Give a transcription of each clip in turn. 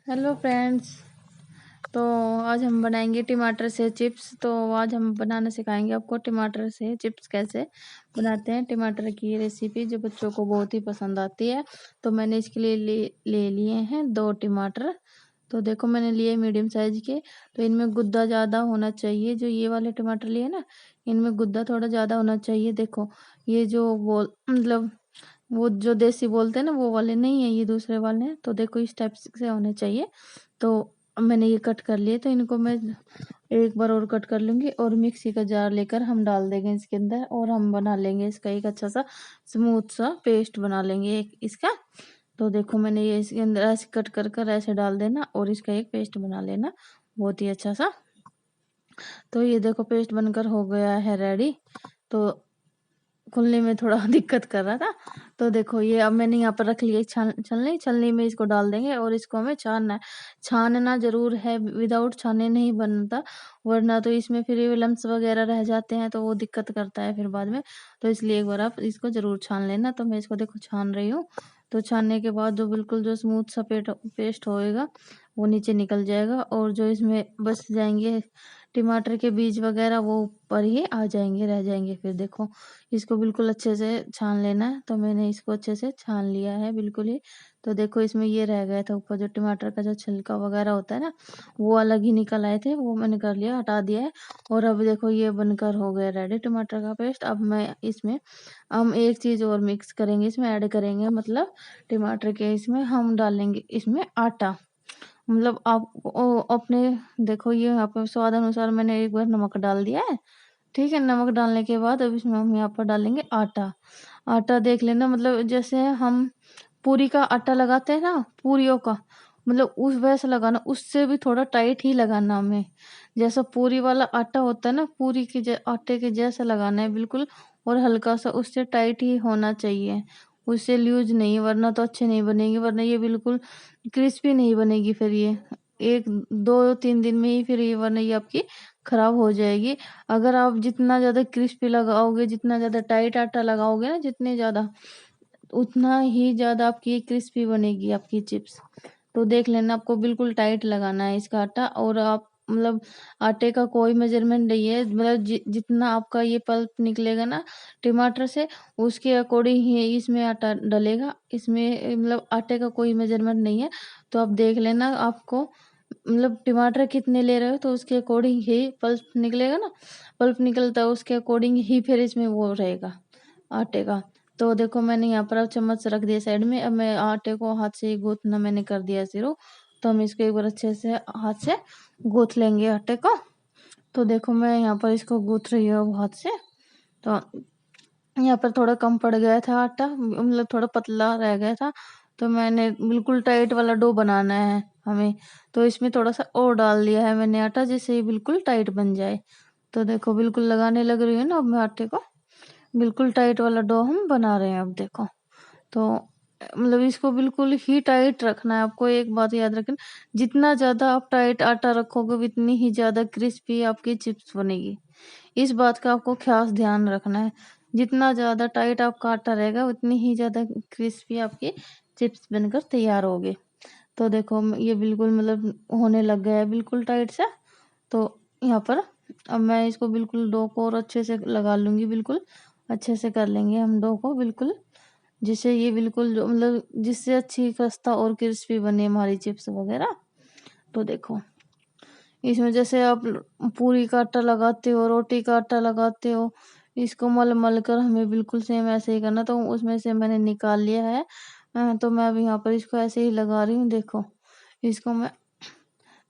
Hello friends. तो आज हम बनाएंगे टमाटर से चिप्स। तो आज हम बनाना सिखाएंगे आपको टमाटर से चिप्स कैसे बनाते हैं। टमाटर की रेसिपी जो बच्चों को बहुत ही पसंद आती है। तो मैंने इसके लिए ले लिए हैं 2 टमाटर। तो देखो मैंने लिए मीडियम साइज के। तो इनमें गुद्दा ज़्यादा होना चाहिए। जो ये वाले टमाटर लिए ना, इनमें गुद्दा थोड़ा ज़्यादा होना चाहिए। देखो ये जो वो मतलब वो जो देसी बोलते हैं ना, वो वाले नहीं है, ये दूसरे वाले हैं। तो देखो इस टाइप से होने चाहिए। तो मैंने ये कट कर लिए। तो इनको मैं एक बार और कट कर लूँगी और मिक्सी का जार लेकर हम डाल देंगे इसके अंदर और हम बना लेंगे इसका एक अच्छा सा स्मूथ सा पेस्ट बना लेंगे एक इसका। तो देखो मैंने ये इसके अंदर ऐसे कट कर कर ऐसे डाल देना और इसका एक पेस्ट बना लेना बहुत ही अच्छा सा। तो ये देखो पेस्ट बनकर हो गया है रेडी। तो खुलने में थोड़ा दिक्कत कर रहा था। तो देखो ये अब मैंने यहाँ पर रख लिया छलनी में इसको डाल देंगे और इसको हमें छानना है। छानना ज़रूर है, विदाउट छाने नहीं बनता, वरना तो इसमें फिर ये लम्स वगैरह रह जाते हैं तो वो दिक्कत करता है फिर बाद में। तो इसलिए एक बार आप इसको ज़रूर छान लेना। तो मैं इसको देखो छान रही हूँ। तो छानने के बाद जो बिल्कुल जो स्मूथ सा पेस्ट होएगा वो नीचे निकल जाएगा और जो इसमें बच जाएंगे टमाटर के बीज वगैरह वो ऊपर ही आ जाएंगे, रह जाएंगे। फिर देखो इसको बिल्कुल अच्छे से छान लेना है। तो मैंने इसको अच्छे से छान लिया है बिल्कुल ही। तो देखो इसमें ये रह गया था ऊपर जो टमाटर का जो छिलका वगैरह होता है ना, वो अलग ही निकल आए थे, वो मैंने कर लिया, हटा दिया है। और अब देखो ये बनकर हो गया रेडी टमाटर का पेस्ट। अब मैं इसमें हम एक चीज़ और मिक्स करेंगे, इसमें ऐड करेंगे, मतलब टमाटर के इसमें हम डालेंगे इसमें आटा। मतलब आप अपने देखो ये यहाँ पे स्वाद अनुसार मैंने एक बार नमक डाल दिया है। ठीक है, नमक डालने के बाद अब इसमें हम यहाँ पर डालेंगे आटा। आटा देख लेना, मतलब जैसे हम पूरी का आटा लगाते हैं ना, पूरियों का, मतलब उस वैसा लगाना, उससे भी थोड़ा टाइट ही लगाना हमें। जैसा पूरी वाला आटा होता है ना, पूरी के आटे के जैसा लगाना है बिल्कुल। और हल्का सा उससे टाइट ही होना चाहिए, उससे लूज नहीं, वरना तो अच्छे नहीं बनेगी, वरना ये बिल्कुल क्रिस्पी नहीं बनेगी। फिर ये 1 2 3 दिन में ही फिर ये, वरना ये आपकी खराब हो जाएगी। अगर आप जितना ज़्यादा क्रिस्पी लगाओगे, जितना ज़्यादा टाइट आटा लगाओगे ना, जितने ज़्यादा, उतना ही ज़्यादा आपकी क्रिस्पी बनेगी आपकी चिप्स। तो देख लेना, आपको बिल्कुल टाइट लगाना है इसका आटा। और आप मतलब आटे का कोई मेजरमेंट नहीं है, मतलब जितना आपका ये पल्प निकलेगा ना टमाटर से, उसके अकॉर्डिंग ही इसमें आटा डलेगा। इसमें मतलब आटे का कोई मेजरमेंट नहीं है। तो आप देख लेना, आपको मतलब टमाटर कितने ले रहे हो तो उसके अकॉर्डिंग ही पल्प निकलेगा ना, पल्प निकलता है उसके अकॉर्डिंग ही फिर इसमें वो रहेगा आटे का। तो देखो मैंने यहाँ पर अब चम्मच रख दिया साइड में। अब मैं आटे को हाथ से ही गूंथना मैंने कर दिया शुरू। तो हम इसको एक बार अच्छे से हाथ से गूंथ लेंगे आटे को। तो देखो मैं यहाँ पर इसको गूंथ रही हूँ अब हाथ से। तो यहाँ पर थोड़ा कम पड़ गया था आटा, मतलब थोड़ा पतला रह गया था। तो मैंने बिल्कुल टाइट वाला डो बनाना है हमें। तो इसमें थोड़ा सा और डाल दिया है मैंने आटा, जिससे ये बिल्कुल टाइट बन जाए। तो देखो बिल्कुल लगाने लग रही है ना अब मैं आटे को, बिल्कुल टाइट वाला डो हम बना रहे हैं अब देखो। तो मतलब इसको बिल्कुल ही टाइट रखना है आपको। एक बात याद रखना, जितना ज़्यादा आप टाइट आटा रखोगे उतनी ही ज़्यादा क्रिस्पी आपकी चिप्स बनेगी। इस बात का आपको खास ध्यान रखना है। जितना ज़्यादा टाइट आपका आटा रहेगा उतनी ही ज़्यादा क्रिस्पी आपकी चिप्स बनकर तैयार होगी। तो देखो ये बिल्कुल मतलब होने लग गया है बिल्कुल टाइट सा। तो यहाँ पर अब मैं इसको बिल्कुल डो को और अच्छे से लगा लूँगी, बिल्कुल अच्छे से कर लेंगे हम डो को बिल्कुल, जिससे ये बिल्कुल जो मतलब जिससे अच्छी खस्ता और क्रिस्पी बने हमारी चिप्स वगैरह। तो देखो इसमें जैसे आप पूरी का आटा लगाते हो, रोटी का आटा लगाते हो, इसको मल मल कर हमें बिल्कुल सेम ऐसे ही करना। तो उसमें से मैंने निकाल लिया है। तो मैं अब यहाँ पर इसको ऐसे ही लगा रही हूँ देखो, इसको मैं,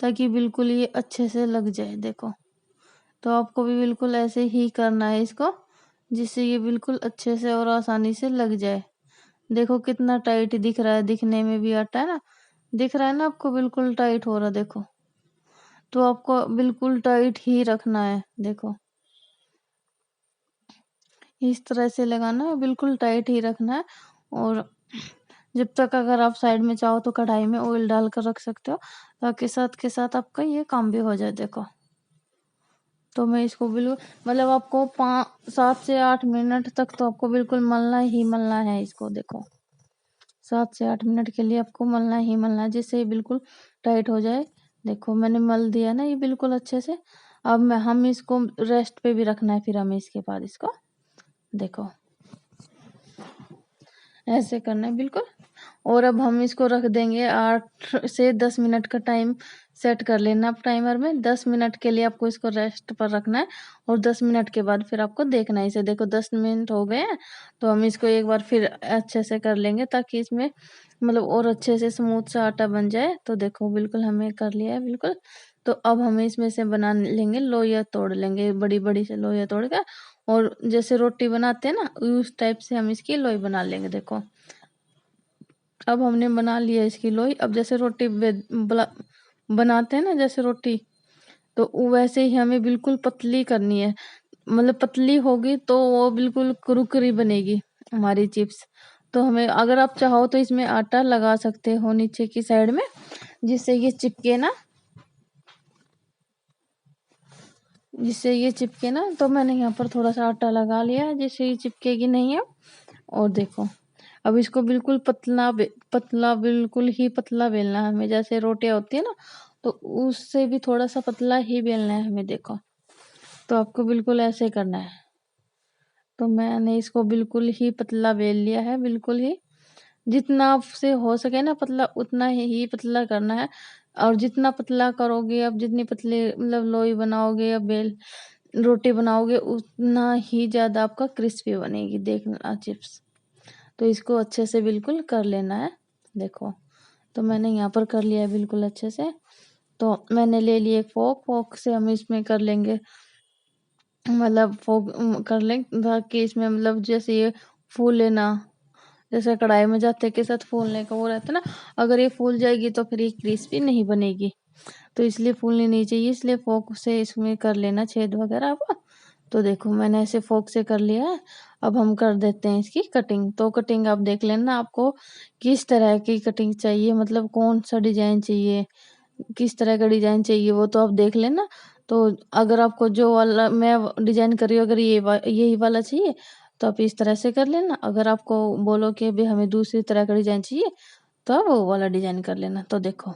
ताकि बिल्कुल ये अच्छे से लग जाए देखो। तो आपको भी बिल्कुल ऐसे ही करना है इसको, जिससे ये बिल्कुल अच्छे से और आसानी से लग जाए। देखो कितना टाइट दिख रहा है, दिखने में भी आटा है ना, दिख रहा है ना आपको, बिल्कुल टाइट हो रहा देखो। तो आपको बिल्कुल टाइट ही रखना है देखो, इस तरह से लगाना है, बिल्कुल टाइट ही रखना है। और जब तक अगर आप साइड में चाहो तो कढ़ाई में ऑयल डालकर रख सकते हो, ताकि साथ के साथ आपका ये काम भी हो जाए देखो। तो मैं इसको बिल्कुल मतलब आपको 5 7 से 8 मिनट तक तो आपको बिल्कुल मलना ही मलना है इसको देखो, 7 से 8 मिनट के लिए आपको मलना ही मलना है, जिससे ये बिल्कुल टाइट हो जाए। देखो मैंने मल दिया ना ये बिल्कुल अच्छे से। अब हम इसको रेस्ट पे भी रखना है, फिर हमें इसके बाद इसको देखो ऐसे करना है बिल्कुल। और अब हम इसको रख देंगे 8 से 10 मिनट का टाइम सेट कर लेना आप टाइमर में। 10 मिनट के लिए आपको इसको रेस्ट पर रखना है और 10 मिनट के बाद फिर आपको देखना है इसे। देखो 10 मिनट हो गए हैं, तो हम इसको एक बार फिर अच्छे से कर लेंगे ताकि इसमें मतलब और अच्छे से स्मूथ सा आटा बन जाए। तो देखो बिल्कुल हमने कर लिया है बिल्कुल। तो अब हमें इसमें से बना लेंगे, लोइयाँ तोड़ लेंगे बड़ी बड़ी से लोइयाँ तोड़ कर, और जैसे रोटी बनाते हैं ना उस टाइप से हम इसकी लोई बना लेंगे। देखो अब हमने बना लिया इसकी लोई। अब जैसे रोटी बनाते हैं ना जैसे रोटी, तो वैसे ही हमें बिल्कुल पतली करनी है। मतलब पतली होगी तो वो बिल्कुल कुरकुरी बनेगी हमारी चिप्स। तो हमें अगर आप चाहो तो इसमें आटा लगा सकते हो नीचे की साइड में, जिससे ये चिपके ना, तो मैंने यहाँ पर थोड़ा सा आटा लगा लिया है जिससे ये चिपकेगी नहीं है। और देखो अब इसको बिल्कुल पतला बिल्कुल ही पतला बेलना है हमें, जैसे रोटियां होती है ना तो उससे भी थोड़ा सा पतला ही बेलना है हमें। देखो तो आपको बिल्कुल ऐसे करना है। तो मैंने इसको बिल्कुल ही पतला बेल लिया है, बिल्कुल ही जितना आपसे हो सके ना पतला उतना ही पतला करना है। और जितना पतला करोगे, अब जितनी पतले मतलब लोई बनाओगे या बेल रोटी बनाओगे, उतना ही ज़्यादा आपका क्रिस्पी बनेगी देखना चिप्स। तो इसको अच्छे से बिल्कुल कर लेना है। देखो तो मैंने यहाँ पर कर लिया है बिल्कुल अच्छे से। तो मैंने ले लिए एक फोक से हम इसमें कर लेंगे, मतलब कर लेंगे ताकि इसमें मतलब जैसे ये फूल लेना, जैसे कढ़ाई में जाते के साथ फूलने का वो रहता है ना, अगर ये फूल जाएगी तो फिर ये क्रिस्पी नहीं बनेगी। तो इसलिए फूलनी नहीं चाहिए, इसलिए फोक से इसमें कर लेना छेद वगैरह आप। तो देखो मैंने ऐसे फोक से कर लिया है। अब हम कर देते हैं इसकी कटिंग। तो कटिंग आप देख लेना आपको किस तरह की कटिंग चाहिए, मतलब कौन सा डिजाइन चाहिए, किस तरह का डिजाइन चाहिए वो तो आप देख लेना। तो अगर आपको जो वाला मैं डिजाइन कर रही हूँ, अगर यही वाला चाहिए तो आप इस तरह से कर लेना। अगर आपको बोलो कि अभी हमें दूसरी तरह का डिजाइन चाहिए तो आप वो वाला डिजाइन कर लेना। तो देखो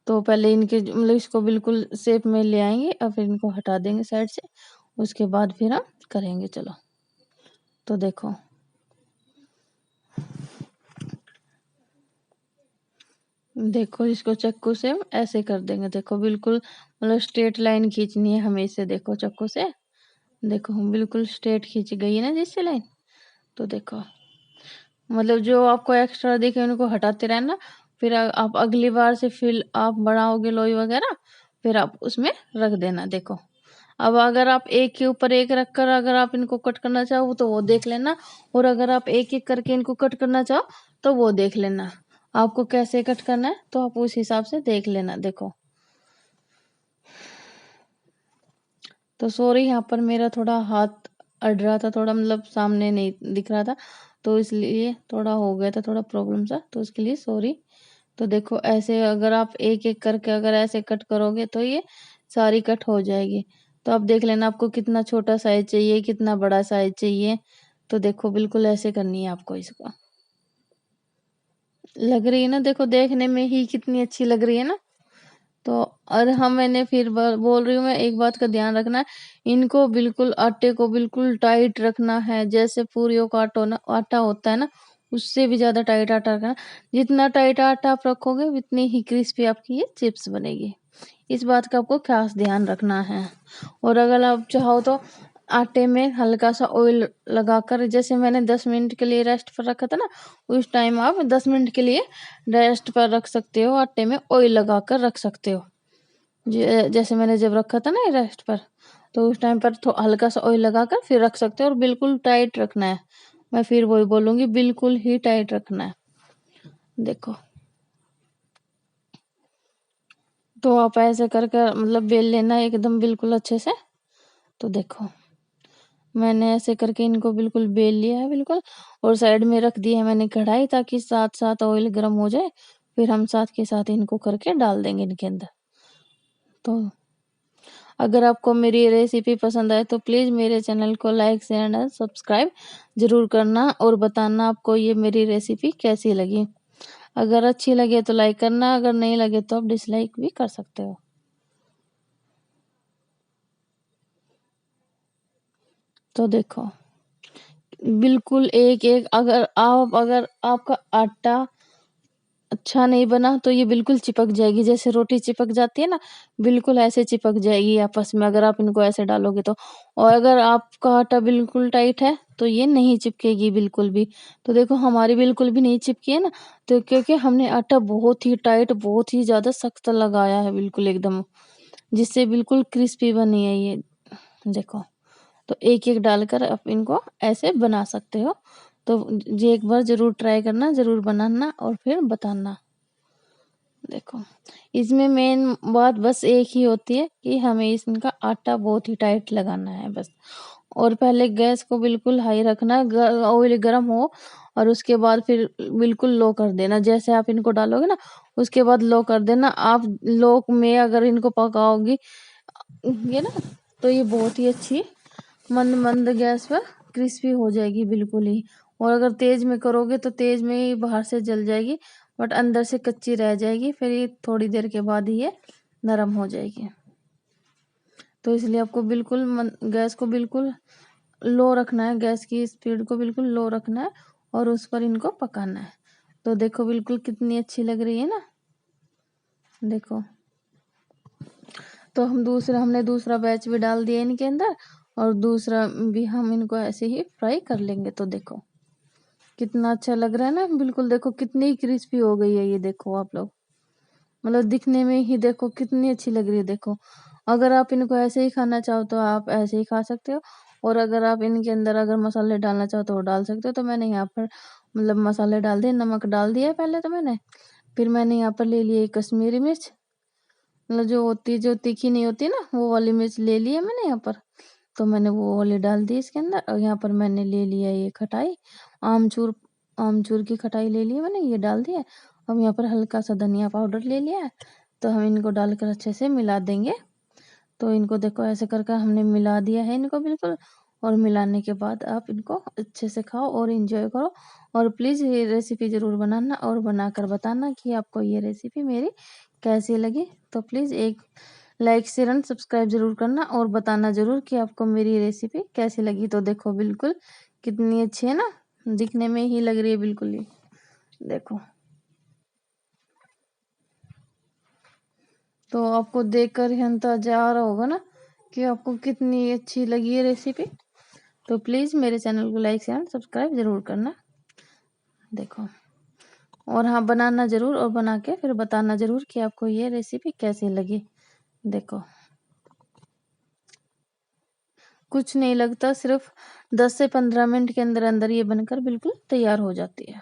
तो पहले इनके मतलब इसको बिल्कुल शेप में ले आएंगे और फिर इनको हटा देंगे साइड से, उसके बाद फिर हम करेंगे। चलो तो देखो इसको चाकू से हम ऐसे कर देंगे। देखो बिल्कुल मतलब स्ट्रेट लाइन खींचनी है हमें इसे। देखो चाकू से देखो हम बिल्कुल स्ट्रेट खींच गई है ना जिससे लाइन। तो देखो मतलब जो आपको एक्स्ट्रा दिखे उनको हटाते रहना। फिर आप अगली बार से फिर आप बढ़ाओगे लोई वगैरह, फिर आप उसमें रख देना। देखो अब अगर आप एक के ऊपर एक रखकर अगर आप इनको कट करना चाहो तो वो देख लेना, और अगर आप एक एक करके इनको कट करना चाहो तो वो देख लेना आपको कैसे कट करना है, तो आप उस हिसाब से देख लेना। देखो तो सॉरी यहाँ पर मेरा थोड़ा हाथ अड़ रहा था, थोड़ा मतलब सामने नहीं दिख रहा था, तो इसलिए थोड़ा हो गया था थोड़ा प्रॉब्लम सा, तो उसके लिए सॉरी। तो देखो ऐसे अगर आप एक एक करके अगर ऐसे कट करोगे तो ये सारी कट हो जाएगी। तो आप देख लेना आपको कितना छोटा साइज चाहिए कितना बड़ा साइज चाहिए। तो देखो बिल्कुल ऐसे करनी है आपको इसको। लग रही है ना, देखो देखने में ही कितनी अच्छी लग रही है ना। तो और हम मैंने फिर बोल रही हूँ मैं, एक बात का ध्यान रखना है, इनको बिल्कुल आटे को बिल्कुल टाइट रखना है, जैसे पूरियों का आटा होता है ना उससे भी ज्यादा टाइट आटा रखना। जितना टाइट आटा आप रखोगे उतनी ही क्रिस्पी आपकी ये चिप्स बनेगी। इस बात का आपको खास ध्यान रखना है। और अगर आप चाहो तो आटे में हल्का सा ऑयल लगाकर, जैसे मैंने 10 मिनट के लिए रेस्ट पर रखा था ना, उस टाइम आप 10 मिनट के लिए रेस्ट पर रख सकते हो, आटे में ऑयल लगाकर रख सकते हो। जैसे मैंने जब रखा था ना रेस्ट पर, तो उस टाइम पर हल्का सा ऑयल लगाकर फिर रख सकते हो, और बिल्कुल टाइट रखना है। मैं फिर वही बोलूंगी, बिल्कुल ही टाइट रखना है। देखो तो आप ऐसे कर कर मतलब बेल लेना एकदम बिल्कुल अच्छे से। तो देखो मैंने ऐसे करके इनको बिल्कुल बेल लिया है बिल्कुल, और साइड में रख दी है मैंने कढ़ाई ताकि साथ साथ ऑयल गर्म हो जाए, फिर हम साथ के साथ इनको करके डाल देंगे इनके अंदर। तो अगर आपको मेरी ये रेसिपी पसंद आए तो प्लीज़ मेरे चैनल को लाइक, शेयर एंड सब्सक्राइब ज़रूर करना और बताना आपको ये मेरी रेसिपी कैसी लगी। अगर अच्छी लगे तो लाइक करना, अगर नहीं लगे तो आप डिसलाइक भी कर सकते हो। तो देखो बिल्कुल एक-एक अगर आपका आटा अच्छा नहीं बना तो ये बिल्कुल चिपक जाएगी, जैसे रोटी चिपक जाती है ना, बिल्कुल ऐसे चिपक जाएगी आपस में अगर आप इनको ऐसे डालोगे तो। और अगर आपका आटा बिल्कुल टाइट है तो ये नहीं चिपकेगी बिल्कुल भी। तो देखो हमारी बिल्कुल भी नहीं चिपकी है ना, तो क्योंकि हमने आटा बहुत ही टाइट, बहुत ही ज़्यादा सख्त लगाया है बिल्कुल एकदम, जिससे बिल्कुल क्रिस्पी बनी है ये। देखो, तो एक-एक डालकर आप इनको ऐसे बना सकते हो। तो ये एक बार ज़रूर ट्राई करना, ज़रूर बनाना और फिर बताना। देखो, इसमें मेन बात बस एक ही होती है कि हमें इनका आटा बहुत ही टाइट लगाना है बस। और पहले गैस को बिल्कुल हाई रखना, ऑयल गरम हो और उसके बाद फिर बिल्कुल लो कर देना। जैसे आप इनको डालोगे ना, उसके बाद लो कर देना। आप लो में अगर इनको पकाओगी ये ना, तो ये बहुत ही अच्छी मंद मंद गैस पर क्रिस्पी हो जाएगी बिल्कुल ही। और अगर तेज में करोगे तो तेज में ही बाहर से जल जाएगी, बट अंदर से कच्ची रह जाएगी, फिर ये थोड़ी देर के बाद ही ये नरम हो जाएगी। तो इसलिए आपको बिल्कुल गैस को बिल्कुल लो रखना है, गैस की स्पीड को बिल्कुल लो रखना है और उस पर इनको पकाना है। तो देखो बिल्कुल कितनी अच्छी लग रही है ना। देखो, तो हमने दूसरा बैच भी डाल दिया इनके अंदर और दूसरा भी हम इनको ऐसे ही फ्राई कर लेंगे। तो देखो कितना अच्छा लग रहा है ना, बिल्कुल देखो कितनी क्रिस्पी हो गई है ये। देखो आप लोग, मतलब दिखने में ही देखो कितनी अच्छी लग रही है। देखो, अगर आप इनको ऐसे ही खाना चाहो तो आप ऐसे ही खा सकते हो, और अगर आप इनके अंदर अगर मसाले डालना चाहो तो वो डाल सकते हो। तो मैंने यहाँ पर मतलब मसाले डाल दिए, नमक डाल दिया है पहले तो मैंने, फिर मैंने यहाँ पर ले लिया कश्मीरी मिर्च, मतलब जो होती है, जो तीखी नहीं होती ना, वो वाली मिर्च ले ली है मैंने यहाँ पर। तो मैंने वो वाली डाल दी इसके अंदर। और यहाँ पर मैंने ले लिया ये खटाई, आमचूर, आमचूर की खटाई ले ली है मैंने, ये डाल दिया। अब यहाँ पर हल्का सा धनिया पाउडर ले लिया है। तो हम इनको डालकर अच्छे से मिला देंगे। तो इनको देखो ऐसे करके हमने मिला दिया है इनको बिल्कुल। और मिलाने के बाद आप इनको अच्छे से खाओ और एंजॉय करो। और प्लीज़ ये रेसिपी ज़रूर बनाना और बनाकर बताना कि आपको ये रेसिपी मेरी कैसी लगी। तो प्लीज़ एक लाइक, शेयर एंड सब्सक्राइब ज़रूर करना और बताना ज़रूर कि आपको मेरी रेसिपी कैसी लगी। तो देखो बिल्कुल कितनी अच्छी है ना, दिखने में ही लग रही है बिल्कुल ही। देखो, तो आपको देखकर ही अंदाजा आ रहा होगा ना कि आपको कितनी अच्छी लगी है रेसिपी। तो प्लीज़ मेरे चैनल को लाइक, शेयर, सब्सक्राइब ज़रूर करना। देखो, और हाँ बनाना ज़रूर और बना के फिर बताना ज़रूर कि आपको ये रेसिपी कैसी लगी। देखो, कुछ नहीं लगता, सिर्फ 10 से 15 मिनट के अंदर अंदर ये बनकर बिल्कुल तैयार हो जाती है।